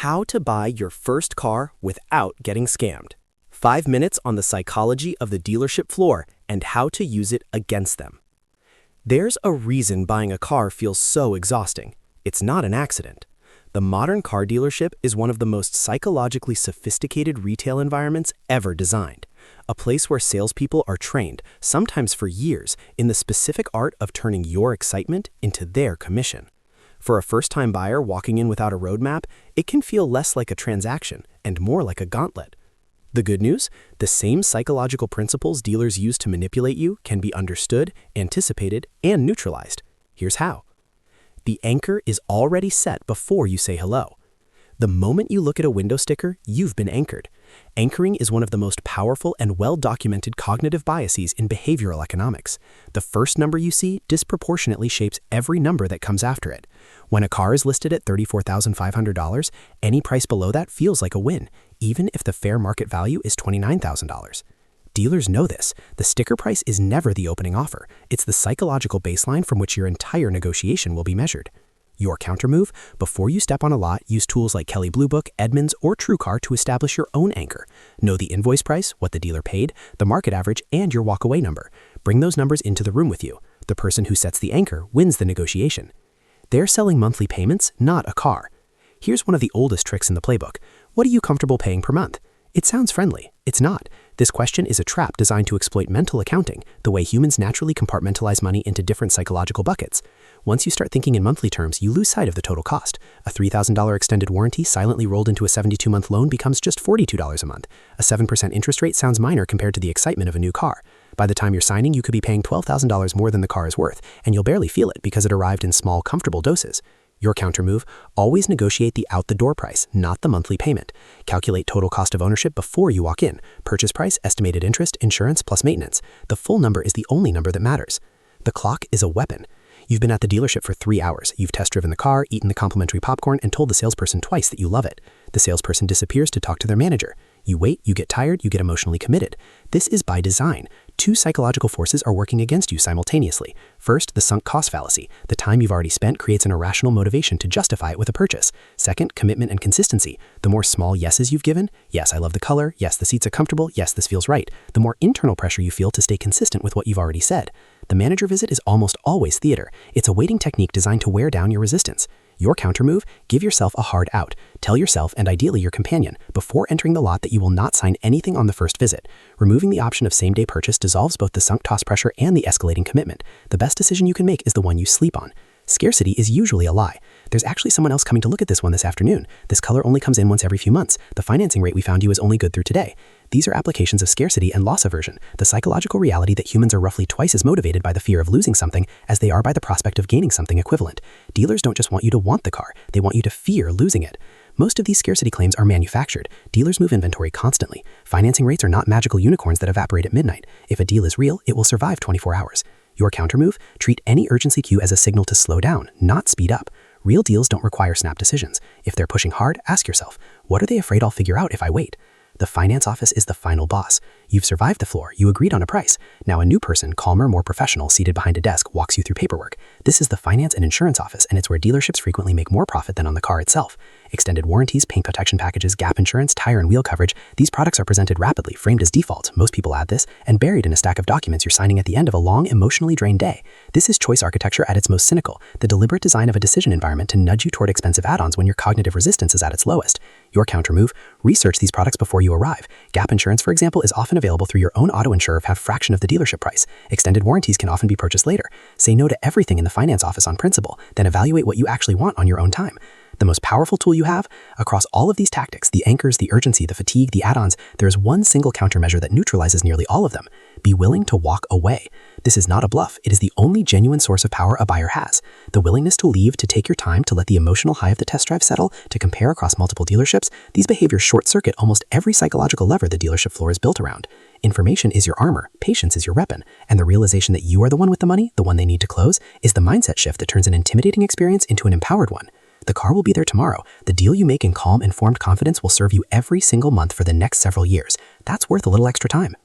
How to buy your first car without getting scammed. 5 minutes on the psychology of the dealership floor and how to use it against them. There's a reason buying a car feels so exhausting. It's not an accident. The modern car dealership is one of the most psychologically sophisticated retail environments ever designed. A place where salespeople are trained, sometimes for years, in the specific art of turning your excitement into their commission. For a first-time buyer walking in without a roadmap, it can feel less like a transaction and more like a gauntlet. The good news? The same psychological principles dealers use to manipulate you can be understood, anticipated, and neutralized. Here's how. The anchor is already set before you say hello. The moment you look at a window sticker, you've been anchored. Anchoring is one of the most powerful and well-documented cognitive biases in behavioral economics. The first number you see disproportionately shapes every number that comes after it. When a car is listed at $34,500, any price below that feels like a win, even if the fair market value is $29,000. Dealers know this. The sticker price is never the opening offer. It's the psychological baseline from which your entire negotiation will be measured. Your countermove? Before you step on a lot, use tools like Kelley Blue Book, Edmunds, or TrueCar to establish your own anchor. Know the invoice price, what the dealer paid, the market average, and your walkaway number. Bring those numbers into the room with you. The person who sets the anchor wins the negotiation. They're selling monthly payments, not a car. Here's one of the oldest tricks in the playbook. What are you comfortable paying per month? It sounds friendly. It's not. This question is a trap designed to exploit mental accounting, the way humans naturally compartmentalize money into different psychological buckets. Once you start thinking in monthly terms, you lose sight of the total cost. A $3,000 extended warranty silently rolled into a 72-month loan becomes just $42 a month. A 7% interest rate sounds minor compared to the excitement of a new car. By the time you're signing, you could be paying $12,000 more than the car is worth, and you'll barely feel it because it arrived in small, comfortable doses. Your countermove? Always negotiate the out-the-door price, not the monthly payment. Calculate total cost of ownership before you walk in. Purchase price, estimated interest, insurance, plus maintenance. The full number is the only number that matters. The clock is a weapon. You've been at the dealership for 3 hours. You've test-driven the car, eaten the complimentary popcorn, and told the salesperson twice that you love it. The salesperson disappears to talk to their manager. You wait, you get tired, you get emotionally committed. This is by design. Two psychological forces are working against you simultaneously. First, the sunk cost fallacy. The time you've already spent creates an irrational motivation to justify it with a purchase. Second, commitment and consistency. The more small yeses you've given, yes, I love the color, yes, the seats are comfortable, yes, this feels right, the more internal pressure you feel to stay consistent with what you've already said. The manager visit is almost always theater. It's a waiting technique designed to wear down your resistance. Your countermove? Give yourself a hard out. Tell yourself, and ideally your companion, before entering the lot that you will not sign anything on the first visit. Removing the option of same-day purchase dissolves both the sunk cost pressure and the escalating commitment. The best decision you can make is the one you sleep on. Scarcity is usually a lie. There's actually someone else coming to look at this one this afternoon. This color only comes in once every few months. The financing rate we found you is only good through today. These are applications of scarcity and loss aversion, the psychological reality that humans are roughly twice as motivated by the fear of losing something as they are by the prospect of gaining something equivalent. Dealers don't just want you to want the car, they want you to fear losing it. Most of these scarcity claims are manufactured. Dealers move inventory constantly. Financing rates are not magical unicorns that evaporate at midnight. If a deal is real, it will survive 24 hours. Your countermove? Treat any urgency cue as a signal to slow down, not speed up. Real deals don't require snap decisions. If they're pushing hard, ask yourself, what are they afraid I'll figure out if I wait? The finance office is the final boss. You've survived the floor, you agreed on a price. Now a new person, calmer, more professional, seated behind a desk, walks you through paperwork. This is the finance and insurance office, and it's where dealerships frequently make more profit than on the car itself. Extended warranties, paint protection packages, gap insurance, tire and wheel coverage, these products are presented rapidly, framed as default, most people add this, and buried in a stack of documents you're signing at the end of a long, emotionally drained day. This is choice architecture at its most cynical, the deliberate design of a decision environment to nudge you toward expensive add-ons when your cognitive resistance is at its lowest. Your countermove? Research these products before you arrive. Gap insurance, for example, is often available through your own auto insurer for a fraction of the dealership price. Extended warranties can often be purchased later. Say no to everything in the finance office on principle, then evaluate what you actually want on your own time. The most powerful tool you have? Across all of these tactics, the anchors, the urgency, the fatigue, the add-ons, there is one single countermeasure that neutralizes nearly all of them. Be willing to walk away. This is not a bluff. It is the only genuine source of power a buyer has. The willingness to leave, to take your time, to let the emotional high of the test drive settle, to compare across multiple dealerships, these behaviors short-circuit almost every psychological lever the dealership floor is built around. Information is your armor, patience is your weapon, and the realization that you are the one with the money, the one they need to close, is the mindset shift that turns an intimidating experience into an empowered one. The car will be there tomorrow. The deal you make in calm, informed confidence will serve you every single month for the next several years. That's worth a little extra time.